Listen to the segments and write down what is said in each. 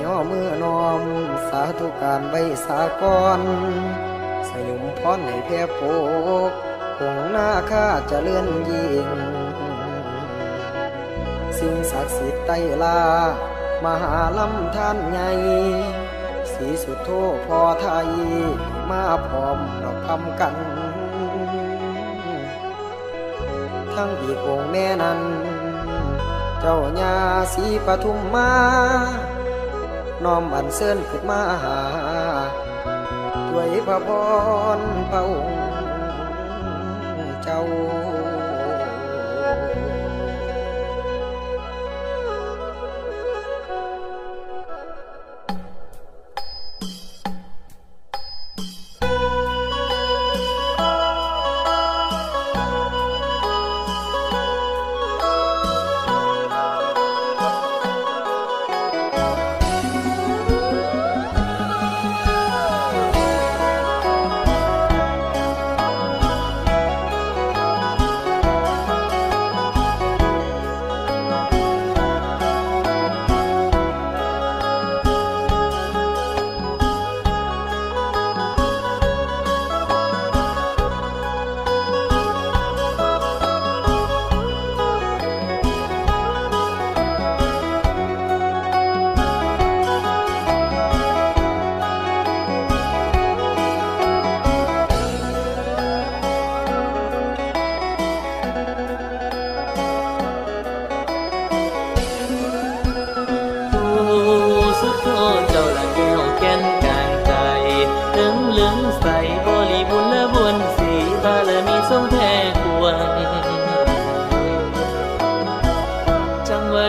ย่อมือนอมสาธุการใบสากรสยุมพรให้แพ่โปกคงหน้าข้าจะเลื่อนยิ่งสิ่งศักดิ์สิทธิ์ไต้ลามหาลำท่านใหญ่สีสุดโทพอไทยมาพร้อมดอกคำกันทั้งอีกองค์แม่นั้นเจ้าญาศรีปทุมมาน้อมอันเชิญขึ้นมาหาด้วยพระพรพระองค์เจ้า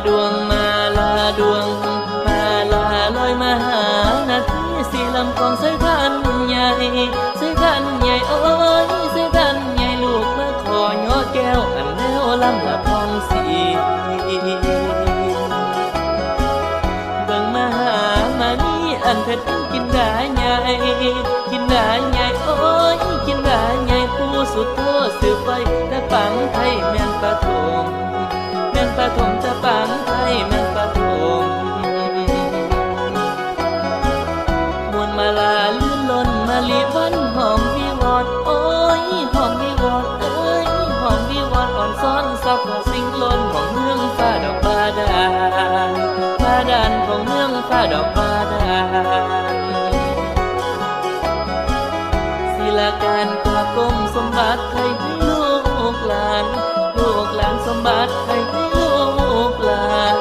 ดวงมาลาดวงมาลาลอยมาหานาทีสีลำกองใส่กันใหญ่ใส่กันใหญ่โอ้ยใส่กันใหญ่ลูกมาขอย่อแก้วอันแนวลำละพองสีเบิ่งมาหามานี่อันเพชรกินได้ใหญ่กินได้ใหญ่โอ้ยกินได้ใหญ่ผู้สุดโทษสืบไปแต่ปังไทยแม่นปะทงแม่นปะทงจะปังไทยแม่นปะทงมวลมาลาลื่นล้นมาลีวันหอมวิวอดโอ้ยหอมวิวอดเอ้ยหอมวิวอดอ่อนซ้อนซับกว่าสิ่งล้นของเมืองฟ้าดอกบาดาลบาดาลของเมืองฟ้าดอกบาดาลศิลาการกว่ากรมสมบัติไทยให้ลูกหลานลูกหลานสมบัติไทยให้ลูกหลาน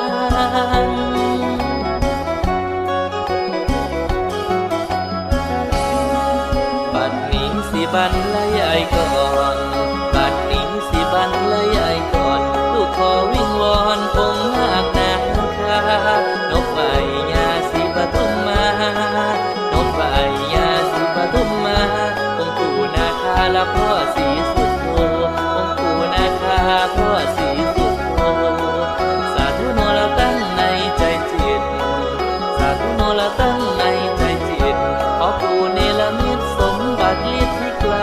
บัดนี้สิบันละใหญ่ก่อนบัดนี้สิบันละใหญ่ก่อนลูกขอวิงวอนองค์นาคนาคานกใบยาสีปทุมมานกใบยาสีปทุมมาองค์ปู่นาคาและพ่อสีสุดโทองค์ปู่นาคาพ่อสีสุดโทสาธุโนเราตั้งในใจจิตสาธุโนเราตั้งในใจจิตขอปู่เนรมิตสมบัติฤทธิ์ที่ไกล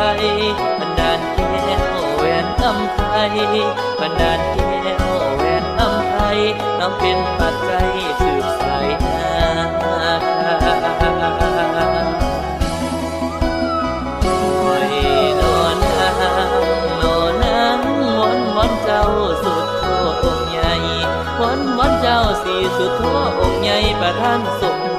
บันดาลแก้วแหวนอำไพบันดาลแก้วแหวนอำไพน้องเป็นปัจจัยสืบสายนาคาวันเจ้าสุดโทองค์ใหญ่วันเจ้าสีสุดโทองค์ใหญ่ประทานสม